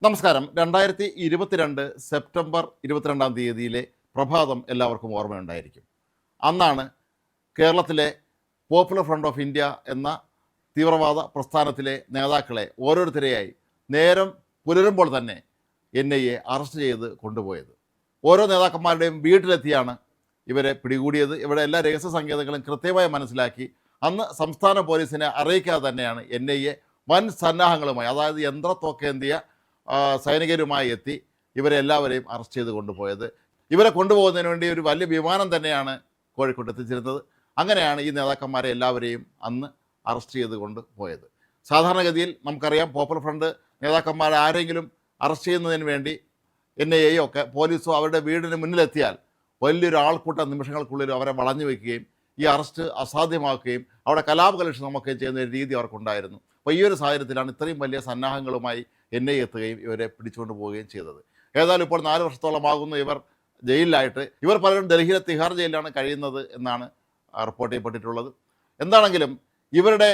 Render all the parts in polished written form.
നമസ്കാരം. 2022 സെപ്റ്റംബർ 22-ാം തീയതിയിലെ പ്രഭാതം എല്ലാവർക്കും ഓർമ്മയുണ്ടായിരിക്കും. അന്നാണ് കേരളത്തിലെ പോപ്പുലർ ഫ്രണ്ട് ഓഫ് ഇന്ത്യ എന്ന തീവ്രവാദ പ്രസ്ഥാനത്തിലെ നേതാക്കളെ ഓരോരുത്തരെയായി നേരം പുലരുമ്പോൾ തന്നെ NIA അറസ്റ്റ് ചെയ്ത് കൊണ്ടുപോയത്. ഓരോ നേതാക്കന്മാരുടെയും വീട്ടിലെത്തിയാണ് ഇവരെ പിടികൂടിയത്. ഇവിടെ എല്ലാ രഹസ്യ സങ്കേതങ്ങളും കൃത്യമായി മനസ്സിലാക്കി അന്ന് സംസ്ഥാന പോലീസിനെ അറിയിക്കാതെ തന്നെയാണ് NIA വൻ സന്നാഹങ്ങളുമായി, അതായത് യന്ത്രത്തോക്കേന്തിയ സൈനികരുമായി എത്തി ഇവരെ എല്ലാവരെയും അറസ്റ്റ് ചെയ്ത് കൊണ്ടുപോയത്. ഇവരെ കൊണ്ടുപോകുന്നതിന് വേണ്ടി ഒരു വലിയ വിമാനം തന്നെയാണ് കോഴിക്കോട്ട് എത്തിച്ചിരുന്നത്. അങ്ങനെയാണ് ഈ നേതാക്കന്മാരെ എല്ലാവരെയും അന്ന് അറസ്റ്റ് ചെയ്ത് കൊണ്ടുപോയത്. സാധാരണഗതിയിൽ നമുക്കറിയാം, പോപ്പുലർ ഫ്രണ്ട് നേതാക്കന്മാരെ ആരെങ്കിലും അറസ്റ്റ് ചെയ്യുന്നതിന് വേണ്ടി NIA ഒക്കെ പോലീസോ അവരുടെ വീടിന് മുന്നിലെത്തിയാൽ വലിയൊരു ആൾക്കൂട്ടം നിമിഷങ്ങൾക്കുള്ളിൽ അവരെ വളഞ്ഞു വയ്ക്കുകയും ഈ അറസ്റ്റ് അസാധ്യമാക്കുകയും അവിടെ കലാപകലുഷിതമൊക്കെ ചെയ്യുന്ന ഒരു രീതി അവർക്കുണ്ടായിരുന്നു. അപ്പോൾ ഈ ഒരു സാഹചര്യത്തിലാണ് ഇത്രയും വലിയ സന്നാഹങ്ങളുമായി NIA എത്തുകയും ഇവരെ പിടിച്ചുകൊണ്ട് പോവുകയും ചെയ്തത്. ഏതായാലും ഇപ്പോൾ 4 വർഷത്തോളമാകുന്നു ഇവർ ജയിലിലായിട്ട്. ഇവർ പലരും ഡൽഹിയിലെ തിഹാർ ജയിലിലാണ് കഴിയുന്നത് എന്നാണ് റിപ്പോർട്ട് ചെയ്യപ്പെട്ടിട്ടുള്ളത്. എന്താണെങ്കിലും ഇവരുടെ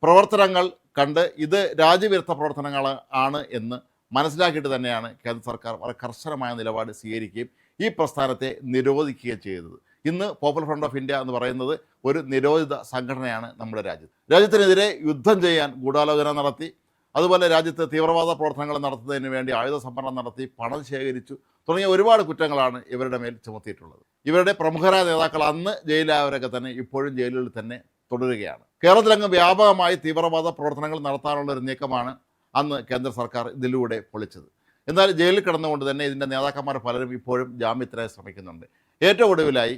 പ്രവർത്തനങ്ങൾ കണ്ട് ഇത് രാജ്യവിരുദ്ധ പ്രവർത്തനങ്ങൾ ആണ് എന്ന് മനസ്സിലാക്കിയിട്ട് തന്നെയാണ് കേന്ദ്ര സർക്കാർ വളരെ കർശനമായ നിലപാട് സ്വീകരിക്കുകയും ഈ പ്രസ്ഥാനത്തെ നിരോധിക്കുകയും ചെയ്തത്. ഇന്ന് പോപ്പുലർ ഫ്രണ്ട് ഓഫ് ഇന്ത്യ എന്ന് പറയുന്നത് ഒരു നിരോധിത സംഘടനയാണ് നമ്മുടെ രാജ്യത്ത്. രാജ്യത്തിനെതിരെ യുദ്ധം ചെയ്യാൻ ഗൂഢാലോചന നടത്തി, അതുപോലെ രാജ്യത്ത് തീവ്രവാദ പ്രവർത്തനങ്ങൾ നടത്തുന്നതിന് വേണ്ടി ആയുധ സംഭരണം നടത്തി, പണം ശേഖരിച്ചു തുടങ്ങിയ ഒരുപാട് കുറ്റങ്ങളാണ് ഇവരുടെ മേൽ ചുമത്തിയിട്ടുള്ളത്. ഇവരുടെ പ്രമുഖരായ നേതാക്കൾ അന്ന് ജയിലായവരൊക്കെ തന്നെ ഇപ്പോഴും ജയിലുകളിൽ തന്നെ തുടരുകയാണ്. കേരളത്തിലങ്ങ് വ്യാപകമായി തീവ്രവാദ പ്രവർത്തനങ്ങൾ നടത്താനുള്ള ഒരു നീക്കമാണ് അന്ന് കേന്ദ്ര സർക്കാർ ഇതിലൂടെ പൊളിച്ചത്. എന്നാൽ ജയിലിൽ കിടന്നുകൊണ്ട് തന്നെ ഇതിൻ്റെ നേതാക്കന്മാർ പലരും ഇപ്പോഴും ജാമ്യത്തിനായി ശ്രമിക്കുന്നുണ്ട്. ഏറ്റവും ഒടുവിലായി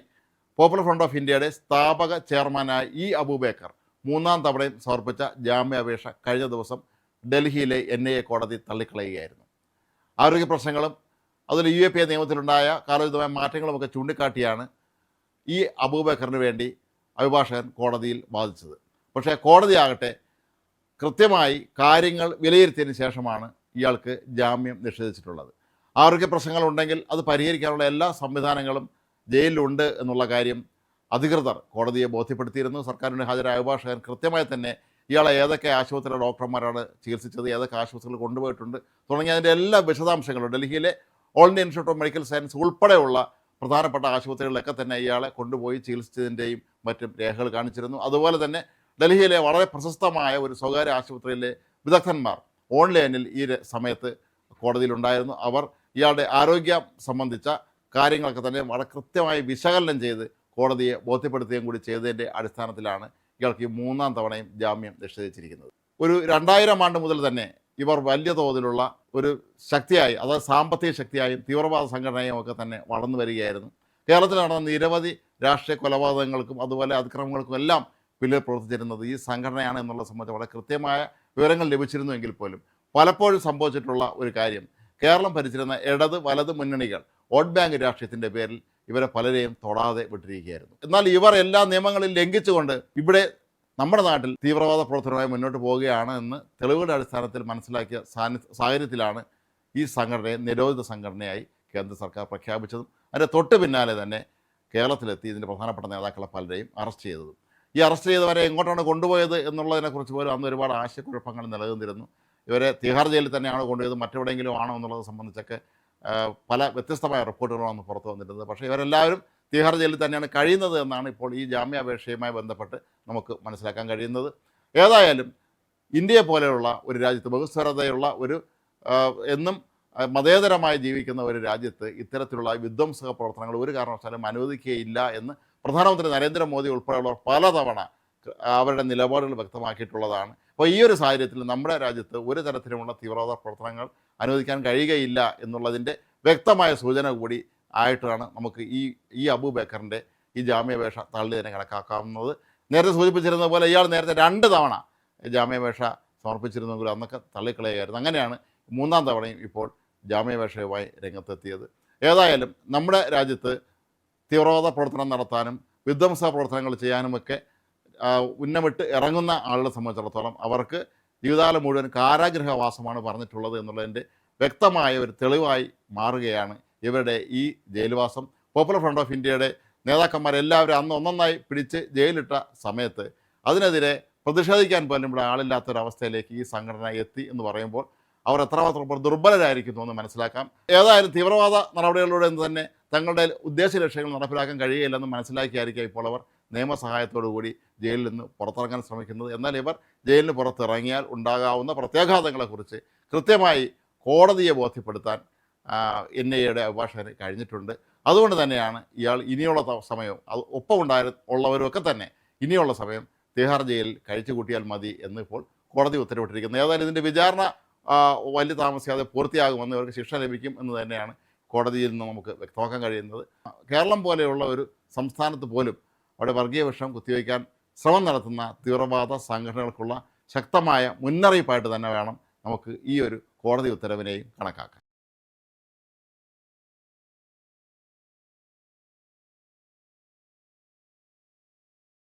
പോപ്പുലർ ഫ്രണ്ട് ഓഫ് ഇന്ത്യയുടെ സ്ഥാപക ചെയർമാനായ അബൂബക്കർ 3-ാം തവണയും സമർപ്പിച്ച ജാമ്യാപേക്ഷ കഴിഞ്ഞ ദിവസം ഡൽഹിയിലെ NIA കോടതി തള്ളിക്കളയുകയായിരുന്നു. ആരോഗ്യ പ്രശ്നങ്ങളും അതിൽ UAPA നിയമത്തിലുണ്ടായ കാലോചിതമായ മാറ്റങ്ങളുമൊക്കെ ചൂണ്ടിക്കാട്ടിയാണ് അബൂബക്കറിന് വേണ്ടി അഭിഭാഷകൻ കോടതിയിൽ വാദിച്ചത്. പക്ഷേ കോടതിയാകട്ടെ കൃത്യമായി കാര്യങ്ങൾ വിലയിരുത്തിയതിന് ശേഷമാണ് ഇയാൾക്ക് ജാമ്യം നിഷേധിച്ചിട്ടുള്ളത്. ആരോഗ്യ പ്രശ്നങ്ങളുണ്ടെങ്കിൽ അത് പരിഹരിക്കാനുള്ള എല്ലാ സംവിധാനങ്ങളും ജയിലിലുണ്ട് എന്നുള്ള കാര്യം അധികൃതർ കോടതിയെ ബോധ്യപ്പെടുത്തിയിരുന്നു. സർക്കാരിന് ഹാജരായ അഭിഭാഷകൻ കൃത്യമായി തന്നെ ഇയാളെ ഏതൊക്കെ ആശുപത്രിയിലെ ഡോക്ടർമാരാണ് ചികിത്സിച്ചത്, ഏതൊക്കെ ആശുപത്രികൾ കൊണ്ടുപോയിട്ടുണ്ട് തുടങ്ങിയ അതിൻ്റെ എല്ലാ വിശദാംശങ്ങളും ഡൽഹിയിലെ all India institute of medical science ഉൾപ്പെടെയുള്ള പ്രധാനപ്പെട്ട ആശുപത്രികളിലൊക്കെ തന്നെ ഇയാളെ കൊണ്ടുപോയി ചികിത്സിച്ചതിൻ്റെയും മറ്റും രേഖകൾ കാണിച്ചിരുന്നു. അതുപോലെ തന്നെ ഡൽഹിയിലെ വളരെ പ്രശസ്തമായ ഒരു സ്വകാര്യ ആശുപത്രിയിലെ വിദഗ്ധന്മാർ ഓൺലൈനിൽ ഈ സമയത്ത് കോടതിയിലുണ്ടായിരുന്നു. അവർ ഇയാളുടെ ആരോഗ്യം സംബന്ധിച്ച കാര്യങ്ങളൊക്കെ തന്നെ വളരെ കൃത്യമായി വിശകലനം ചെയ്ത് കോടതിയെ ബോധ്യപ്പെടുത്തുകയും കൂടി ചെയ്തതിൻ്റെ അടിസ്ഥാനത്തിലാണ് ഇയാൾക്ക് 3-ാം തവണയും ജാമ്യം നിഷേധിച്ചിരിക്കുന്നത്. ഒരു 2000 ആണ്ട് മുതൽ തന്നെ ഇവർ വലിയ തോതിലുള്ള ഒരു ശക്തിയായി, അതായത് സാമ്പത്തിക ശക്തിയായും തീവ്രവാദ സംഘടനയും ഒക്കെ തന്നെ വളർന്നു വരികയായിരുന്നു. കേരളത്തിൽ നടന്ന നിരവധി രാഷ്ട്രീയ കൊലപാതകങ്ങൾക്കും അതുപോലെ അതിക്രമങ്ങൾക്കും എല്ലാം പിന്നിൽ പ്രവർത്തിച്ചിരുന്നത് ഈ സംഘടനയാണ് എന്നുള്ളത് സംബന്ധിച്ച് വളരെ കൃത്യമായ വിവരങ്ങൾ ലഭിച്ചിരുന്നുവെങ്കിൽ പോലും പലപ്പോഴും സംഭവിച്ചിട്ടുള്ള ഒരു കാര്യം, കേരളം ഭരിച്ചിരുന്ന ഇടത് വലത് മുന്നണികൾ വോട്ട് ബാങ്ക് രാഷ്ട്രീയത്തിൻ്റെ പേരിൽ ഇവരെ പലരെയും തൊടാതെ വിട്ടിരിക്കുകയായിരുന്നു. എന്നാൽ ഇവർ എല്ലാ നിയമങ്ങളും ലംഘിച്ചുകൊണ്ട് ഇവിടെ നമ്മുടെ നാട്ടിൽ തീവ്രവാദ പ്രവർത്തനമായി മുന്നോട്ട് പോവുകയാണ് എന്ന് തെളിവുകളുടെ അടിസ്ഥാനത്തിൽ മനസ്സിലാക്കിയ സാഹചര്യത്തിലാണ് ഈ സംഘടനയെ നിരോധിത സംഘടനയായി കേന്ദ്ര സർക്കാർ പ്രഖ്യാപിച്ചതും അതിൻ്റെ തൊട്ട് പിന്നാലെ തന്നെ കേരളത്തിലെത്തി ഇതിൻ്റെ പ്രധാനപ്പെട്ട നേതാക്കളെ പലരെയും അറസ്റ്റ് ചെയ്തതും. ഈ അറസ്റ്റ് ചെയ്തവരെ എങ്ങോട്ടാണ് കൊണ്ടുപോയത് എന്നുള്ളതിനെക്കുറിച്ച് പോലും അന്ന് ഒരുപാട് ആശയക്കുഴപ്പങ്ങൾ നിലനിന്നിരുന്നു. ഇവരെ തിഹാർ ജയിലിൽ തന്നെയാണ് കൊണ്ടുപോയത്, മറ്റെവിടെയെങ്കിലും ആണോ എന്നുള്ളത് സംബന്ധിച്ചൊക്കെ പല വ്യത്യസ്തമായ റിപ്പോർട്ടുകളാണ് പുറത്തു വന്നിരുന്നത്. പക്ഷേ ഇവരെല്ലാവരും തിഹാർ ജയിലിൽ തന്നെയാണ് കഴിയുന്നത് എന്നാണ് ഇപ്പോൾ ഈ ജാമ്യാപേക്ഷയുമായി ബന്ധപ്പെട്ട് നമുക്ക് മനസ്സിലാക്കാൻ കഴിയുന്നത്. ഏതായാലും ഇന്ത്യയെ പോലെയുള്ള ഒരു രാജ്യത്ത്, ബഹുസ്വരതയുള്ള ഒരു എന്നും മതേതരമായി ജീവിക്കുന്ന ഒരു രാജ്യത്ത് ഇത്തരത്തിലുള്ള വിധ്വംസക പ്രവർത്തനങ്ങൾ ഒരു കാരണവശാലും അനുവദിക്കുകയില്ല എന്ന് പ്രധാനമന്ത്രി നരേന്ദ്രമോദി ഉൾപ്പെടെയുള്ളവർ പലതവണ അവരുടെ നിലപാടുകൾ വ്യക്തമാക്കിയിട്ടുള്ളതാണ്. അപ്പോൾ ഈ ഒരു സാഹചര്യത്തിൽ നമ്മുടെ രാജ്യത്ത് ഒരു തരത്തിലുമുള്ള തീവ്രവാദ പ്രവർത്തനങ്ങൾ അനുവദിക്കാൻ കഴിയുകയില്ല എന്നുള്ളതിൻ്റെ വ്യക്തമായ സൂചന കൂടി ആയിട്ടാണ് നമുക്ക് ഈ അബൂബക്കറിൻ്റെ ഈ ജാമ്യാപേക്ഷ തള്ളിയതിനെ കണക്കാക്കാവുന്നത്. നേരത്തെ സൂചിപ്പിച്ചിരുന്നത് പോലെ ഇയാൾ നേരത്തെ 2 തവണ ജാമ്യാപേക്ഷ സമർപ്പിച്ചിരുന്നെങ്കിലും അന്നൊക്കെ തള്ളിക്കളയുകയായിരുന്നു. അങ്ങനെയാണ് 3-ാം തവണയും ഇപ്പോൾ ജാമ്യാപേക്ഷയുമായി രംഗത്തെത്തിയത്. ഏതായാലും നമ്മുടെ രാജ്യത്ത് തീവ്രവാദ പ്രവർത്തനം നടത്താനും വിധ്വംസ പ്രവർത്തനങ്ങൾ ചെയ്യാനുമൊക്കെ ഉന്നമിട്ട് ഇറങ്ങുന്ന ആളുകളെ സംബന്ധിച്ചിടത്തോളം അവർക്ക് ജീവിതകാലം മുഴുവൻ കാരാഗൃഹവാസമാണ് പറഞ്ഞിട്ടുള്ളത് എന്നുള്ളതിൻ്റെ വ്യക്തമായ ഒരു തെളിവായി മാറുകയാണ് ഇവരുടെ ഈ ജയിൽവാസം. പോപ്പുലർ ഫ്രണ്ട് ഓഫ് ഇന്ത്യയുടെ നേതാക്കന്മാരെല്ലാവരും അന്ന് ഒന്നൊന്നായി പിടിച്ച് ജയിലിട്ട സമയത്ത് അതിനെതിരെ പ്രതിഷേധിക്കാൻ പോലും ഇവിടെ ആളില്ലാത്തൊരവസ്ഥയിലേക്ക് ഈ സംഘടന എത്തി എന്ന് പറയുമ്പോൾ അവർ എത്രമാത്രം ദുർബലരായിരിക്കുന്നു എന്ന് മനസ്സിലാക്കാം. ഏതായാലും തീവ്രവാദ നടപടികളിലൂടെ തന്നെ തങ്ങളുടെ ഉദ്ദേശ ലക്ഷ്യങ്ങൾ നടപ്പിലാക്കാൻ കഴിയുകയില്ലെന്ന് മനസ്സിലാക്കിയായിരിക്കാം ഇപ്പോൾ അവർ നിയമസഹായത്തോടു കൂടി ജയിലിൽ നിന്ന് പുറത്തിറങ്ങാൻ ശ്രമിക്കുന്നത്. എന്നാൽ ഇവർ ജയിലിന് പുറത്തിറങ്ങിയാൽ ഉണ്ടാകാവുന്ന പ്രത്യാഘാതങ്ങളെക്കുറിച്ച് കൃത്യമായി കോടതിയെ ബോധ്യപ്പെടുത്താൻ NIAയുടെ അഭിഭാഷകന് കഴിഞ്ഞിട്ടുണ്ട്. അതുകൊണ്ട് തന്നെയാണ് ഇയാൾ ഇനിയുള്ള സമയവും അത് ഉള്ളവരൊക്കെ തന്നെ ഇനിയുള്ള സമയം തിഹാർ ജയിലിൽ കഴിച്ചു കൂട്ടിയാൽ മതി എന്നിപ്പോൾ കോടതി ഉത്തരവിട്ടിരിക്കുന്നത്. ഏതായാലും ഇതിൻ്റെ വിചാരണ വലിയ താമസിയാതെ പൂർത്തിയാകുമെന്ന് ഇവർക്ക് ശിക്ഷ ലഭിക്കും എന്ന് തന്നെയാണ് കോടതിയിൽ നിന്ന് നമുക്ക് വ്യക്തമാക്കാൻ കഴിയുന്നത്. കേരളം പോലെയുള്ള ഒരു സംസ്ഥാനത്ത് പോലും അവിടെ വർഗീയ വിഷം കുത്തിവയ്ക്കാൻ ശ്രമം നടത്തുന്ന തീവ്രവാദ സംഘടനകൾക്കുള്ള ശക്തമായ മുന്നറിയിപ്പായിട്ട് തന്നെ വേണം നമുക്ക് ഈ ഒരു കോടതി ഉത്തരവിനെയും കണക്കാക്കാൻ.